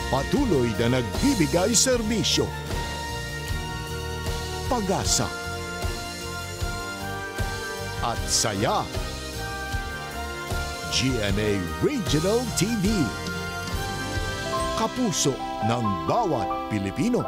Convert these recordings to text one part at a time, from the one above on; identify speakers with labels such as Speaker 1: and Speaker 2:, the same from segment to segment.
Speaker 1: Patuloy na nagbibigay serbisyo. Pag-asa at saya. GMA Regional TV. Kapuso ng bawat Pilipino.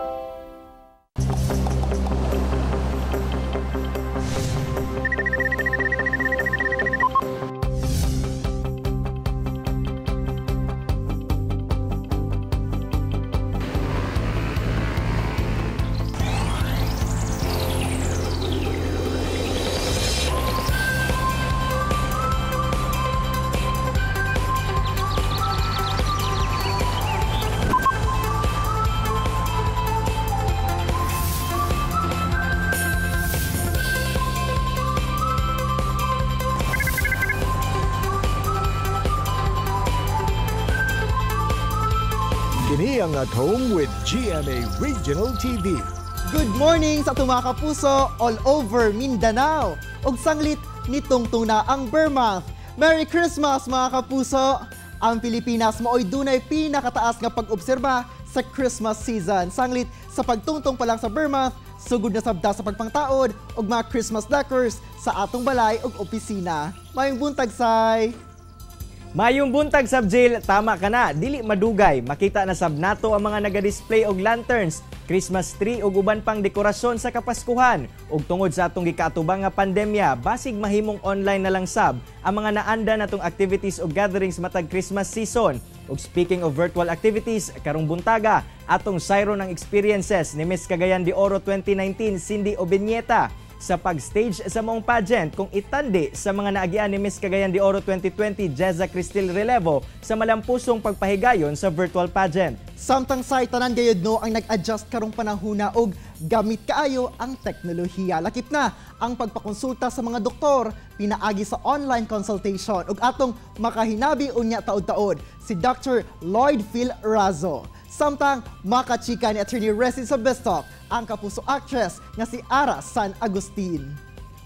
Speaker 1: Kini ang At Home with GMA Regional TV.
Speaker 2: Good morning sa mga kapuso all over Mindanao. Ug sanglit nitong tuna ang Burr-month. Merry Christmas mga kapuso! Ang Pilipinas mao'y dunay pinakataas nga pag-obserba sa Christmas season. Sanglit sa pagtungtong pa lang sa Burr-month, sugod na sabda sa pagpangtaod ug mga Christmas decors sa atong balay ug opisina. Mayong buntag, say!
Speaker 3: Mayong buntag sab jail, tama ka na, dili madugay. Makita na sab nato ang mga naga-display og lanterns, Christmas tree ug uban pang dekorasyon sa Kapaskuhan. Ug tungod sa atong gikaatubang nga pandemya, basig mahimong online na lang sab ang mga naanda natong activities ug gatherings matag Christmas season. Ug speaking of virtual activities, karong buntaga, atong sayro ng experiences ni Miss Cagayan de Oro 2019 Cindy Obiñeta sa pag-stage sa mong pageant kung itandi sa mga naagian ni Miss Cagayan de Oro 2020 Jezza Cristil Relevo sa malampusong pagpahigayon sa virtual pageant.
Speaker 2: Samtang sa tanan gayud no ang nag-adjust karong panahuna og gamit kaayo ang teknolohiya. Lakip na ang pagpakonsulta sa mga doktor, pinaagi sa online consultation ug atong makahinabi unya taod-taod si Dr. Lloyd Phil Razo. Samtang makachika ni Attorney Resy Sabestok ang kapuso actress nga si Ara San Agustin.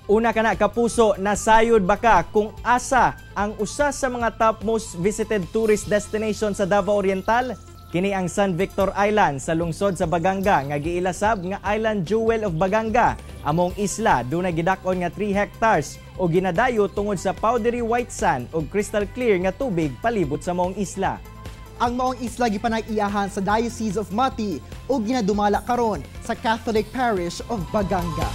Speaker 3: Una ka na kapuso, nasayod ba ka kung asa ang usa sa mga top most visited tourist destination sa Davao Oriental? Kini ang San Victor Island sa lungsod sa Baganga nga giilasab nga Island Jewel of Baganga. Among isla dunay gidakon nga 3 hectares o ginadayo tungod sa powdery white sand ug crystal clear nga tubig palibot sa maong isla.
Speaker 2: Ang maong isla gipanag-iyahan sa Diocese of Mati o ginadumala karon sa Catholic Parish of Baganga.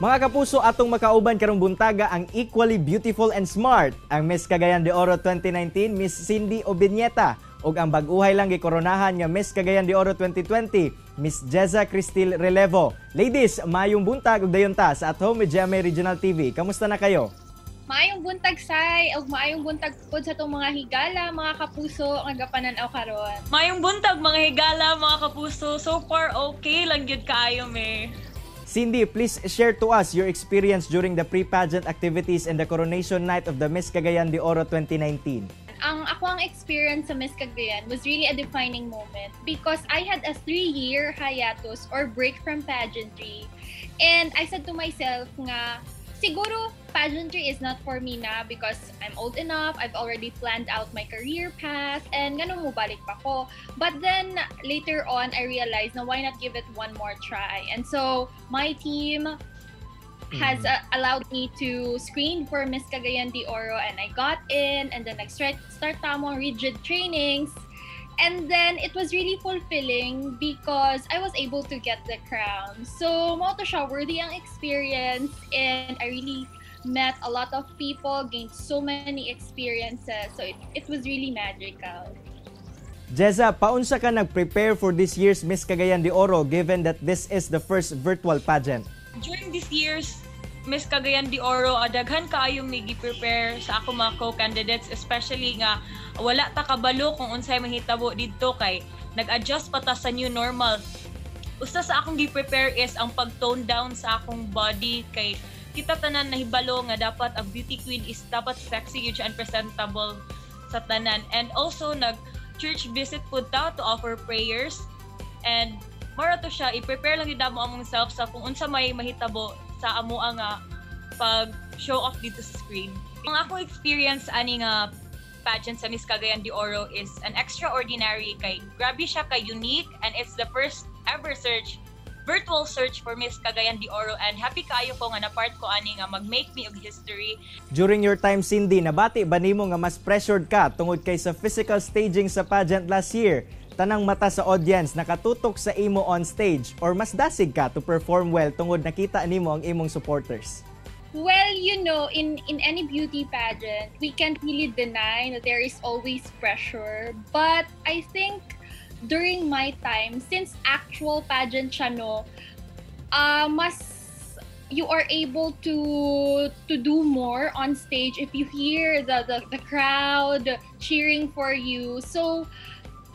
Speaker 3: Mga kapuso, atong makauban karong buntaga ang equally beautiful and smart ang Miss Cagayan de Oro 2019 Miss Cindy Obiñeta ug ang bag-uhay lang gikoronahan nga Miss Cagayan de Oro 2020 Miss Jezza Cristil Relevo. Ladies, mayong buntag ug dayon ta sa At Home with GMA Regional TV. Kamusta na kayo?
Speaker 4: Maayong buntag, say, ug maayong buntag pod sa itong mga higala, mga kapuso nga gapananaw karon.
Speaker 5: Maayong buntag mga higala, mga kapuso. So far okay lang gyud kaayo me.
Speaker 3: Cindy, please share to us your experience during the pre-pageant activities and the coronation night of the Miss Cagayan de Oro 2019.
Speaker 4: Ang ako ang experience sa Miss Cagayan was really a defining moment because I had a 3-year hiatus or break from pageantry. And I said to myself nga, siguro pageantry is not for me na because I'm old enough, I've already planned out my career path, and ganun mo balik pa ko. But then later on, I realized na why not give it one more try. And so my team has allowed me to screen for Miss Cagayan de Oro, and I got in, and then start tamong rigid trainings. And then it was really fulfilling because I was able to get the crown. So mo to siya worthy ang experience, and I really met a lot of people, gained so many experiences. So it was really magical.
Speaker 3: Jezza, paunsa ka nag-prepare for this year's Miss Cagayan de Oro given that this is the first virtual pageant?
Speaker 5: During this year's Miss Cagayan de Oro, daghan kaayong nigi-prepare sa ako mga co-candidates, especially nga wala ta kabalo kung unsay mahitabo didto kay nag-adjust pa ta sa new normal. Usa sa akong gi-prepare is ang pag-tone down sa akong body kay kita tanan nahibalo nga dapat ang beauty queen is dapat sexy yun and presentable sa tanan. And also nag-church visit po ta to offer prayers, and mara to siya, i-prepare lang yun mo among self sa kung unsa may mahitabo sa amo nga pag-show off dito sa screen. Ang ako experience ani nga pageant sa Miss Cagayan de Oro is an extraordinary kay grabe siya ka unique, and it's the first ever virtual search for Miss Cagayan de Oro, and happy kaayo ko nga na part ko ani nga mag-make me og history.
Speaker 3: During your time, Cindy, nabati ba nimo nga mas pressured ka tungod kay sa physical staging sa pageant last year? Tanang mata sa audience nakatutok sa imo on stage, or mas dasig ka to perform well tungod nakita nimo ang imong supporters?
Speaker 4: Well, you know, in any beauty pageant, we can't really deny that there is always pressure. But I think during my time, since actual pageant siya, no, mas you are able to do more on stage if you hear the crowd cheering for you. So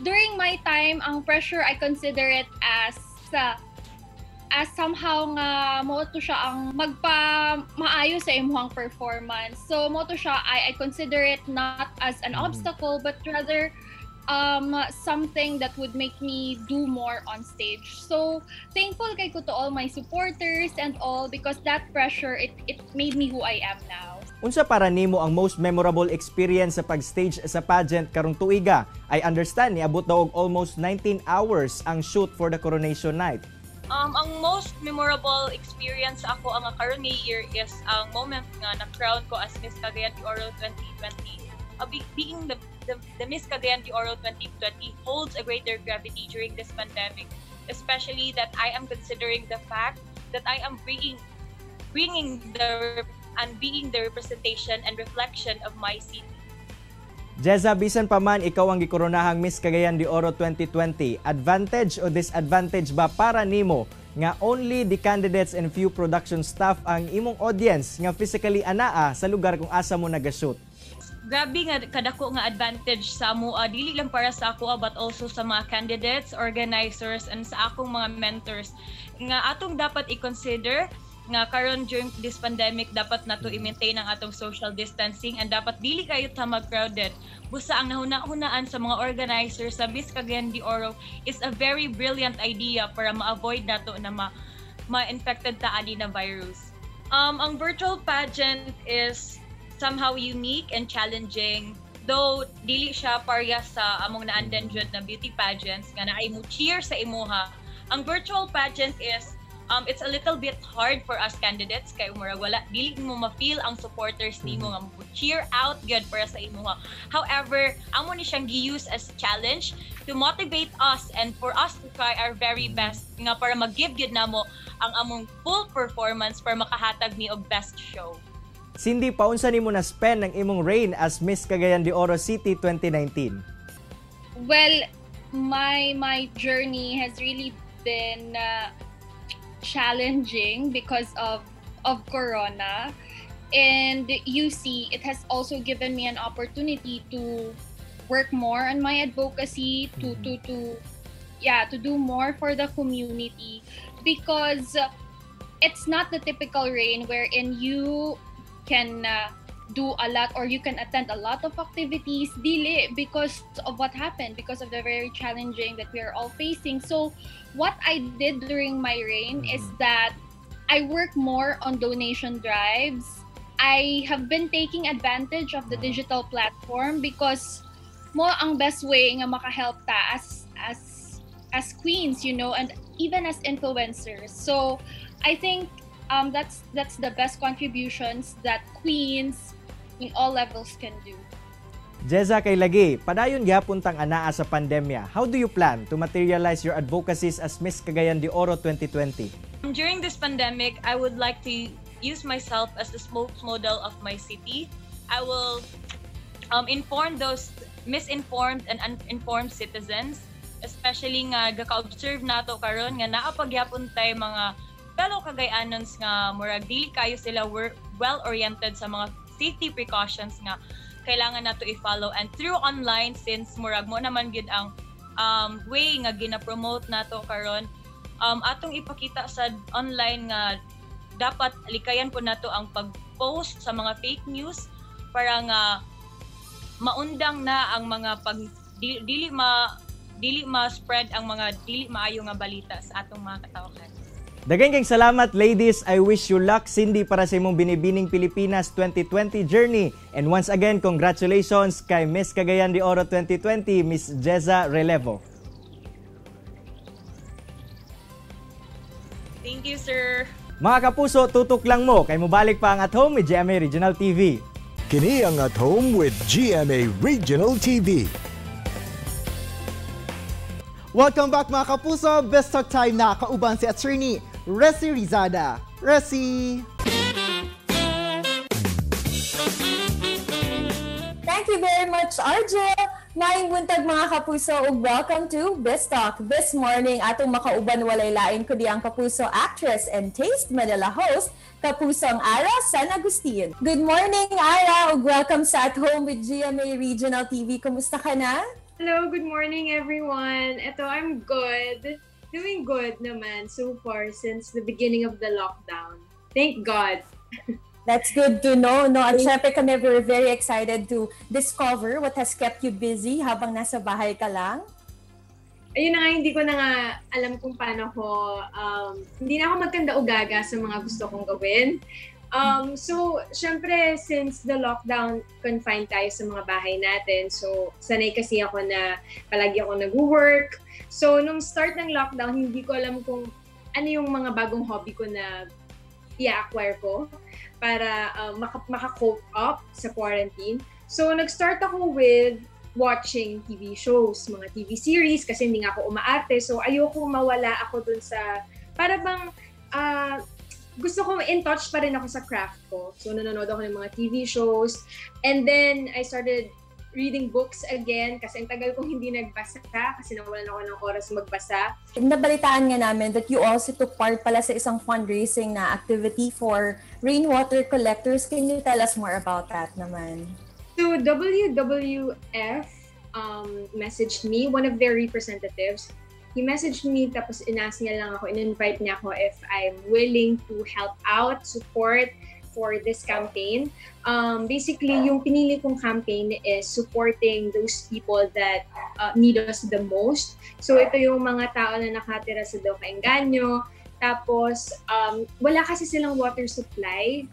Speaker 4: during my time, ang pressure, I consider it as somehow nga mo to siya ang magpa-maayo sa imuhang performance. So mo to siya, I consider it not as an obstacle, but rather something that would make me do more on stage. So thankful kay ko to all my supporters and all, because that pressure, it made me who I am now.
Speaker 3: Unsa para nimo ang most memorable experience sa pag-stage sa pageant karong tuiga? I understand niabot daw og almost 19 hours ang shoot for the coronation night.
Speaker 5: Ang most memorable experience ako ang karon nga year is ang moment nga na-crown ko as Miss Cagayan de Oro 2020. Being the Miss Cagayan de Oro 2020 holds a greater gravity during this pandemic, especially that I am considering the fact that I am bringing being the representation and reflection of my city.
Speaker 3: Jezza, bisan pa man ikaw ang gikoronahang Miss Cagayan de Oro 2020, advantage o disadvantage ba para nimo nga only the candidates and few production staff ang imong audience nga physically anaa sa lugar kung asa mo nagashoot?
Speaker 5: Grabe nga kadako nga advantage sa amo, dili lang para sa ako but also sa mga candidates, organizers, and sa akong mga mentors nga atong dapat i-consider nga karon during this pandemic dapat nato i-maintain ang atong social distancing, and dapat dili kayo ta mag-crowded. Busa ang nahuna-hunaan sa mga organizers sa Miss Cagayan de Oro is a very brilliant idea para ma-avoid nato na ma-infected ta ani na virus. Ang virtual pageant is somehow unique and challenging, though dili siya parya sa among naandanjud na beauty pageants nga naay mo cheer sa imuha. Ang virtual pageant is it's a little bit hard for us candidates kay umurag wala dili mo ma-feel ang supporters nimo nga mo cheer out good para sa imuha. However, amo ni siyang gi-use as challenge to motivate us and for us to try our very best nga para mag-give gyud namo ang among full performance para makahatag ni og best show.
Speaker 3: Cindy, paunsa nimo na spend ang imong reign as Miss Cagayan de Oro City 2019?
Speaker 4: Well, my journey has really been challenging because of Corona, and you see, it has also given me an opportunity to work more on my advocacy, to do more for the community, because it's not the typical reign wherein you can do a lot or you can attend a lot of activities, dili, because of what happened, because of the very challenging that we are all facing. So what I did during my reign is that I work more on donation drives. I have been taking advantage of the digital platform because mo ang best way nga makahelp ta as queens, you know, and even as influencers. So I think that's the best contributions that queens in all levels can do.
Speaker 3: Jezza, kay lagi, padayon gyapon tang anaa sa pandemya. How do you plan to materialize your advocacies as Miss Cagayan de Oro 2020?
Speaker 5: During this pandemic, I would like to use myself as the spokesmodel of my city. I will inform those misinformed and uninformed citizens, especially nga gaka-observe nato karon nga naa pagyapon tay mga fellow Cagayanons nga murag dili kayo sila well-oriented sa mga safety precautions nga kailangan nato i-follow, and through online, since murag mo naman gid ang way nga gina-promote nato karon, atong ipakita sa online nga dapat likayan po nato ang pag-post sa mga fake news para nga maundang na ang mga dili ma-spread ang mga dili maayo nga balita sa atong mga katawhan.
Speaker 3: Daghang salamat ladies. I wish you luck Cindy para sa imong Binibining Pilipinas 2020 journey. And once again, congratulations kay Miss Cagayan de Oro 2020, Miss Jeza Relevo.
Speaker 5: Thank you, sir.
Speaker 3: Mga kapuso, tutok lang mo kay mobalik pa ang At Home with GMA Regional TV.
Speaker 1: Kini ang At Home with GMA Regional TV.
Speaker 2: Welcome back mga kapuso. Best Talk Time na kauban si Attorney Resi Rizada. Resi!
Speaker 6: Thank you very much, RJ. Maayong buntag mga kapuso ug welcome to Best Talk. This morning, atong makauban walay lain kundi ang kapuso actress and Taste Manila host, Kapusong Ara San Agustin. Good morning, Ara, ug welcome sa At Home with GMA Regional TV. Kumusta ka na?
Speaker 7: Hello, good morning everyone. Eto, I'm good. Doing good naman so far since the beginning of the lockdown. Thank God.
Speaker 6: That's good to know, no? At syempre kami, we're very excited to discover what has kept you busy habang nasa bahay ka lang.
Speaker 7: Ayun na nga, hindi ko na nga alam kung paano ko, hindi na ako magkanda-ugaga sa mga gusto kong gawin. So, syempre, since the lockdown, confined tayo sa mga bahay natin. So, sanay kasi ako na palagi ako nag-work. So, nung start ng lockdown, hindi ko alam kung ano yung mga bagong hobby ko na i-acquire ko para maka-cope up sa quarantine. So, nag-start ako with watching TV shows, mga TV series, kasi hindi nga ako umaarte. So, ayoko mawala ako dun sa, para bang, gusto ko in touch pa rin ako sa craft ko. So, nanonood ako ng mga TV shows. And then, I started reading books again kasi ang tagal kong hindi nagbasa kasi nawalan ako ng oras magbasa.
Speaker 6: Nabalitaan nga namin that you also took part pala sa isang fundraising na activity for rainwater collectors. Can you tell us more about that naman?
Speaker 7: So, WWF messaged me, one of their representatives. He messaged me tapos in-ask niya lang ako, in-invite niya ako if I'm willing to help out, support for this campaign. Basically, yung pinili kong campaign is supporting those people that need us the most. So ito yung mga tao na nakatira sa Daocaenganyo. Tapos, wala kasi silang water supply.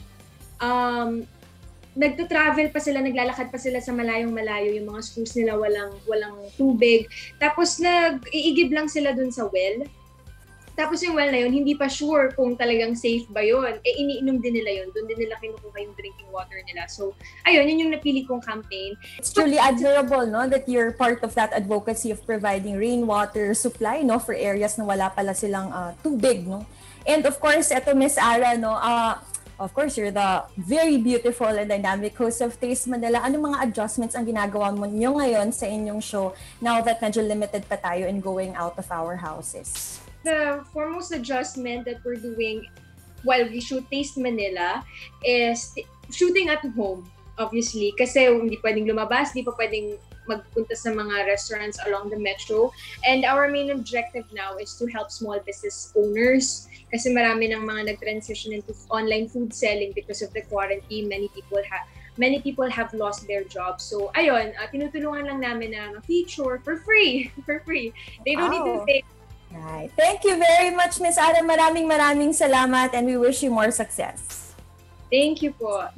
Speaker 7: Nagto-travel pa sila, naglalakad pa sila sa malayong-malayo. Yung mga schools nila walang tubig. Tapos nag-iigib lang sila dun sa well. Tapos yung well na yun, hindi pa sure kung talagang safe ba yun. Iniinom din nila yun. Doon din nila kinukuha yung drinking water nila. So, ayun, yun yung napili kong campaign.
Speaker 6: It's truly admirable, no, that you're part of that advocacy of providing rainwater supply, no, for areas na wala pala silang tubig, no. And of course, eto Miss Ara, no, of course, you're the very beautiful and dynamic host of Taste Manila. Anong mga adjustments ang ginagawa mo nyo ngayon sa inyong show now that medyo limited pa tayo in going out of our houses?
Speaker 7: The foremost adjustment that we're doing while we shoot Taste Manila is shooting at home, obviously. Kasi hindi pwedeng lumabas, hindi pa pwedeng magpunta sa mga restaurants along the metro. And our main objective now is to help small business owners. Kasi marami ng mga nag-transition into online food selling because of the quarantine. Many people have lost their jobs. So, ayun, tinutulungan lang namin na feature for free. They don't need to pay.
Speaker 6: Right. Thank you very much, Miss Ara. Maraming salamat and we wish you more success.
Speaker 7: Thank you po.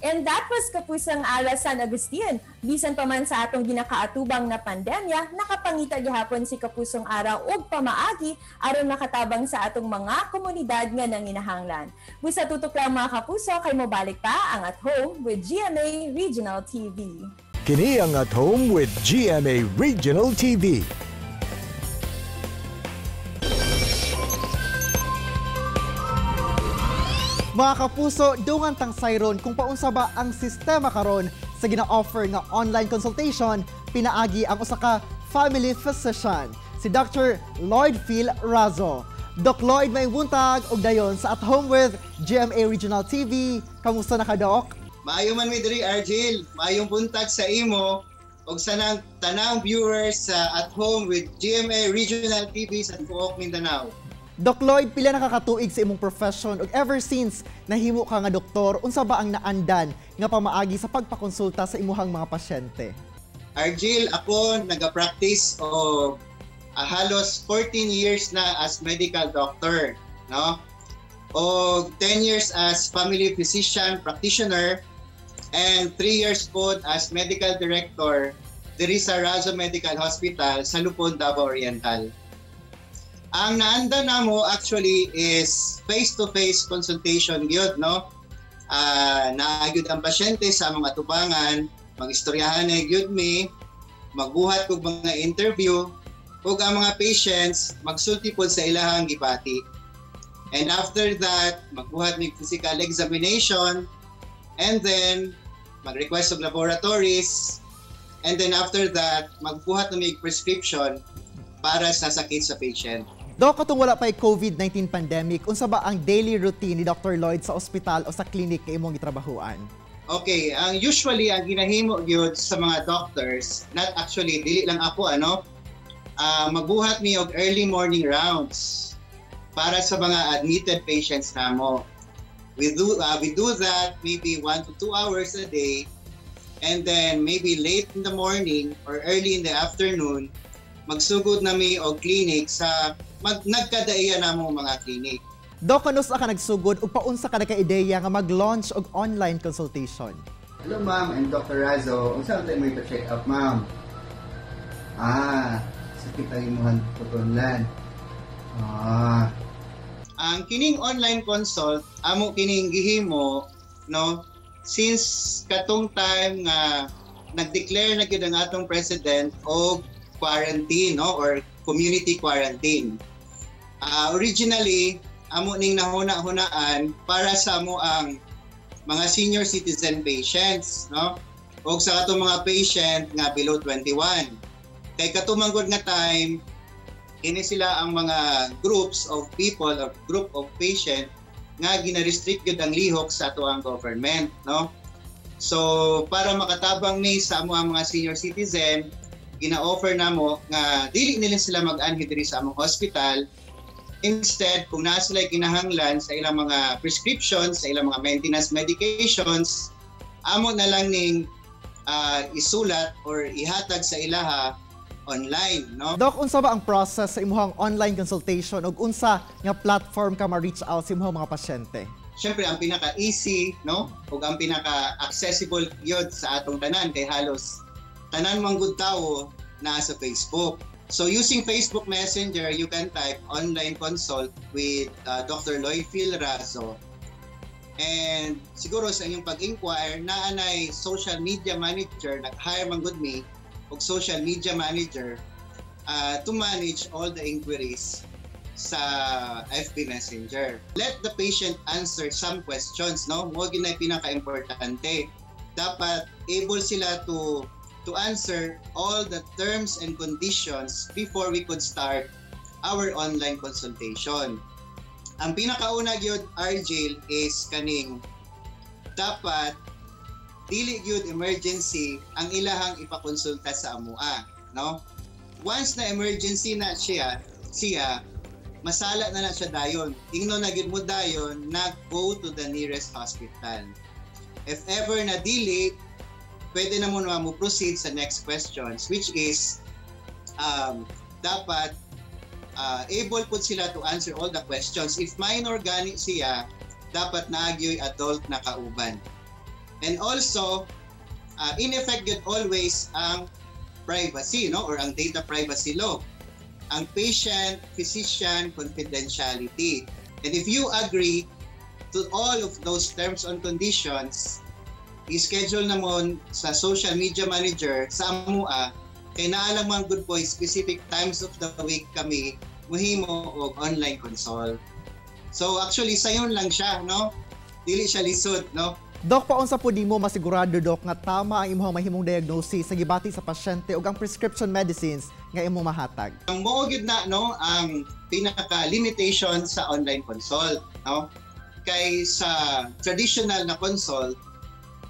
Speaker 6: And that was Kapusang Ara San Agustin. Bisan pa man sa atong ginakaatubang na pandemya, nakapangita gihapon si Kapusong Ara og pamaagi aron makatabang sa atong mga komunidad nga nanginahanglan. Busa tutok lang mga kapuso, kay mobalik pa ang At Home with GMA Regional TV.
Speaker 1: Kini ang At Home with GMA Regional TV.
Speaker 2: Mga kapuso, dungan tang sayron kung paunsa ba ang sistema karon sa gina-offer nga online consultation, pinaagi ang usa ka family physician, si Dr. Lloyd Phil Razo. Doc Lloyd, may buntag og dayon sa At Home with GMA Regional TV. Kamusta na ka, Doc?
Speaker 8: Maayo man mi diri, Argel. Maayong buntag sa imo og sa tanang viewers sa At Home with GMA Regional TV sa Fuok, Mindanao.
Speaker 2: Doc Lloyd, pila nakakatuig sa imong profession ug ever since nahimo ka nga doktor, unsa ba ang naandan nga pamaagi sa pagpakonsulta sa imuhang mga pasyente?
Speaker 8: Argel, ako nag-practice o halos 14 years na as medical doctor. no? O 10 years as family physician practitioner and 3 years po as medical director diri sa Razo Medical Hospital sa Lupon, Davao Oriental. Ang naanda namo actually is face-to-face consultation gyud, no? Naagid ang pasyente sa mga tubangan, mag-istoryahan na gyud mi, magbuhat kog mga interview, ug ang mga patients magsulti pod sa ilahang gipati. And after that, magbuhat mig physical examination, and then mag-request og laboratories, and then after that, magbuhat na mig prescription para sa sakit sa patient.
Speaker 2: Dok, katong wala pa'y COVID-19 pandemic, unsa ba ang daily routine ni Dr. Lloyd sa ospital o sa clinic kay imong gitrabahuan?
Speaker 8: Okay, usually ang ginahimo gyud sa mga doctors, not actually dili lang ako magbuhat mi og early morning rounds para sa mga admitted patients namo. We do that maybe 1 to 2 hours a day, and then maybe late in the morning or early in the afternoon magsugod nami og clinic sa nagkadaiya namo mga clinic.
Speaker 2: Dok, kanus ka nagsugod ug paunsa ka naka-ideya nga mag-launch og online consultation?
Speaker 9: Hello ma'am, I'm Dr. Razo. Unsa tay mo ipa-check up ma'am? Sakit ang imuhan putonlan.
Speaker 8: Ang kining online consult amo kining gihimo, no, since katong time nga nag-declare na gyud ang atong president og quarantine, no, or community quarantine. Originally amo ning nahuna-hunaan para sa amo ang mga senior citizen patients, no, og sa atong mga patient nga below 21. Kay katumanggod nga time kini sila ang mga groups of people or group of patient nga gina-restrict gyud ang lihok sa ato ang government, no? So para makatabang ni sa amo ang mga senior citizen, gina-offer namo nga dili nila sila mag-anhi diri sa among hospital. Instead, kung naa sila kinahanglan sa ilang mga prescriptions, sa ilang mga maintenance medications, amo na lang ning isulat or ihatag sa ilaha online, no?
Speaker 2: Dok, unsa ba ang process sa imuhang online consultation ug unsa nga platform ka ma-reach out sa imuhang mga pasyente?
Speaker 8: Siyempre, ang pinaka-easy, no? Ug ang pinaka-accessible yun sa atong tanan kay halos tanan mang good tawo na sa Facebook. So using Facebook Messenger, you can type online consult with Dr. Lloyd Razo. And siguro sa inyong pag-inquire, naanay social media manager, nag-hire man good me, og social media manager to manage all the inquiries sa FB Messenger. Let the patient answer some questions, no? Mo ginay pinaka-importante. Dapat able sila to answer all the terms and conditions before we could start our online consultation. Ang pinakauna gyud, Argel, is kaning dapat dili gyud emergency ang ilahang ipakonsulta sa amua, no? Once na emergency na siya masala na siya dayon. Ingno na gyud mo dayon na go to the nearest hospital. If ever na dili, pwede na mo proceed sa next questions, which is dapat able po sila to answer all the questions. If minor gani siya, dapat naagyoy adult na kauban. And also, in effect yun always ang privacy, no, or ang data privacy law, ang patient-physician confidentiality. And if you agree to all of those terms and conditions, i-schedule namon sa social media manager sa amua, kay naalang man good po specific times of the week kami muhimo og online consult. So actually sayon lang siya, no? Dili siya lisod, no?
Speaker 2: Dok, paunsa po di mo masigurado, Dok, nga tama ang imong mahimong diagnosis sa gibati sa pasyente ug ang prescription medicines nga imong mahatag?
Speaker 8: Ang mao gyud na, no, ang pinaka limitation sa online consult, no? Kay sa traditional na consult,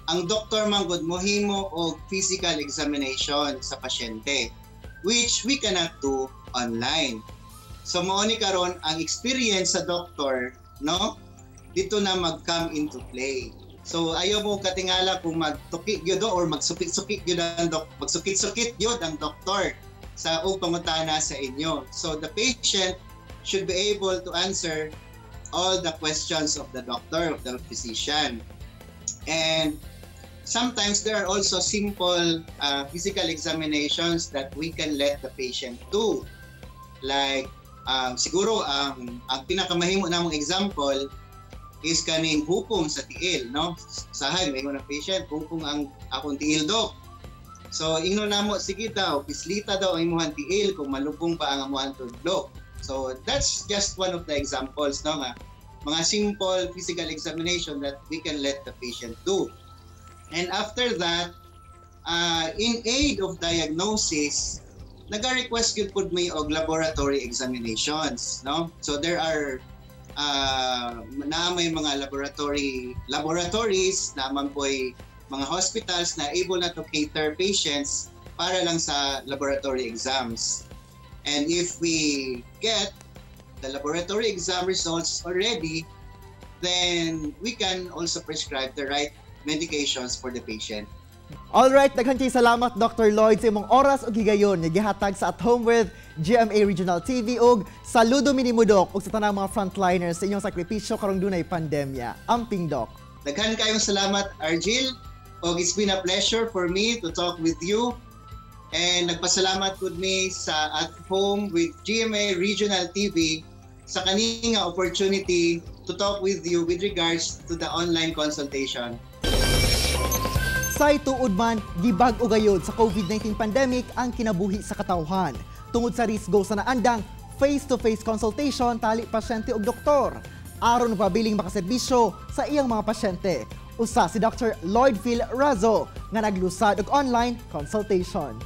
Speaker 8: ang doktor manggod mohimo og physical examination sa pasyente, which we cannot do online. So mao ni karon ang experience sa doktor, no, dito na mag-come into play. So ayaw mo katingala kung magtuki gyud or magsukit-sukit gyud ang magsukit-sukit gyud ang doktor sa og pangutana sa inyo. So the patient should be able to answer all the questions of the doctor, of the physician. And sometimes there are also simple physical examinations that we can let the patient do. Like, siguro ang pinakamahimo namong example is kaning hupong sa tiil, no? Sahay, may ng patient, hupong ang akong tiil, Dok. So, ingno namo, sige daw, pislita daw ang imuhang tiil kung malubong pa ang amuhang tudlok. So, that's just one of the examples, no? Mga simple physical examination that we can let the patient do. And after that, in aid of diagnosis, naga-request yun po may og laboratory examinations, no? So there are may mga laboratories naman po'y mga hospitals na able na to cater patients para lang sa laboratory exams. And if we get the laboratory exam results already, then we can also prescribe the right medications for the patient.
Speaker 2: Alright, daghan kay salamat Dr. Lloyd sa imong oras ug higayon nga gihatag sa At Home with GMA Regional TV ug saludo minimudok ug sa tanang mga frontliners sa inyong sakripisyo karong dunay pandemya. Amping Doc.
Speaker 8: Daghan kayong salamat, Argil. Og it's been a pleasure for me to talk with you. And nagpasalamat po mi sa At Home with GMA Regional TV sa kaninga opportunity to talk with you with regards to the online consultation.
Speaker 2: Say tuod man, gibag o gayod sa COVID-19 pandemic ang kinabuhi sa katawhan. Tungod sa risgo sa naandang face-to-face consultation tali pasyente ug doktor. Aron pabiling makaserbisyo sa iyang mga pasyente. Usa si Dr. Lloyd Phil Razo nga naglusad og online consultation.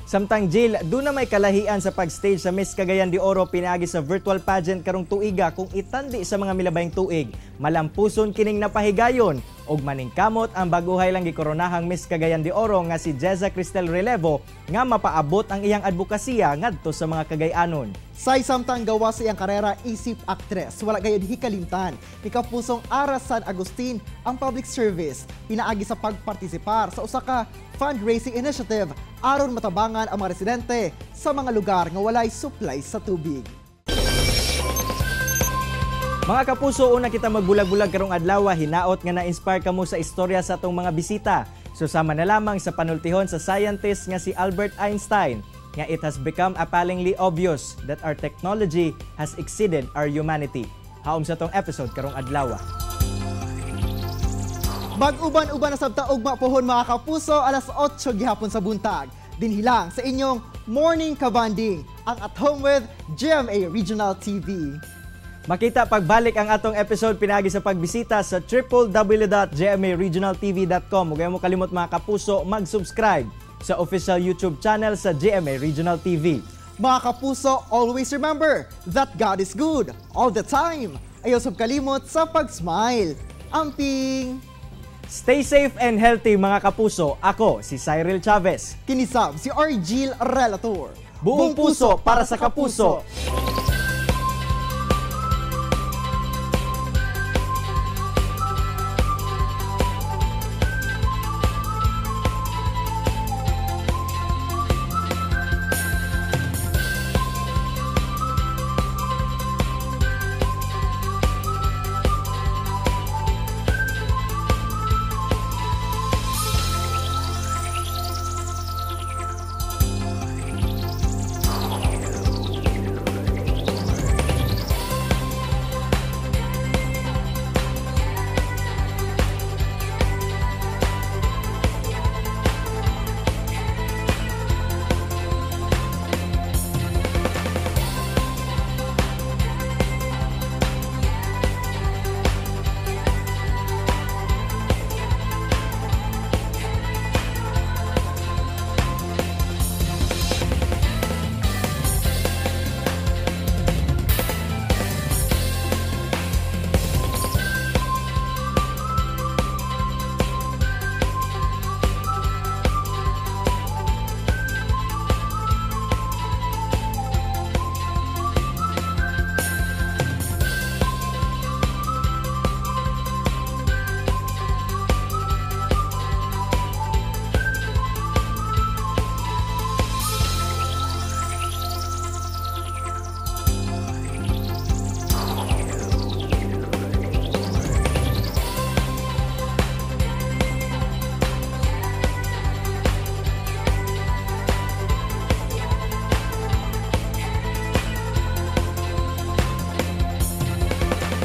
Speaker 3: Samtang Jill, doon na may kalahian sa pag-stage sa Miss Cagayan de Oro pinaagi sa virtual pageant karong tuiga kung itandi sa mga milabayng tuig. Malampuson kining napahigayon og maningkamot ang baguhay lang gikoronahang Miss Cagayan de Oro nga si Jeza Cristel Relevo nga mapaabot ang iyang advokasya ngadto sa mga Cagayanon.
Speaker 2: Say samtang gawa sa iyang karera isip actress, wala gayud hikalimtan ni kapusong Ara San Agustin ang public service pinaagi sa pagpartisipar sa usa ka fundraising initiative aron matabangan ang mga residente sa mga lugar nga walay supply sa tubig.
Speaker 3: Mga kapuso, una kita magbulag-bulag karong adlaw, hinaot nga na-inspire kamo sa istorya sa atong mga bisita. Susama na lamang sa panultihon sa scientist nga si Albert Einstein nga it has become appallingly obvious that our technology has exceeded our humanity. Haom sa tong episode karong adlaw.
Speaker 2: Mag-uban-uban na sabta ugma pohon mga kapuso, alas 8 gihapon sa buntag. Dinhilang sa inyong Morning Kabanding, ang At Home with GMA Regional TV.
Speaker 3: Makita pagbalik ang atong episode pinagi sa pagbisita sa www.gmaregionaltv.com. Huwag mo kalimot mga kapuso, mag-subscribe sa official YouTube channel sa GMA Regional TV.
Speaker 2: Mga kapuso, always remember that God is good all the time. Ayaw sab kalimot sa pag-smile. Amping!
Speaker 3: Stay safe and healthy mga kapuso. Ako si Cyril Chavez.
Speaker 2: Kinisab si Argil Relator.
Speaker 3: Buong puso para sa kapuso.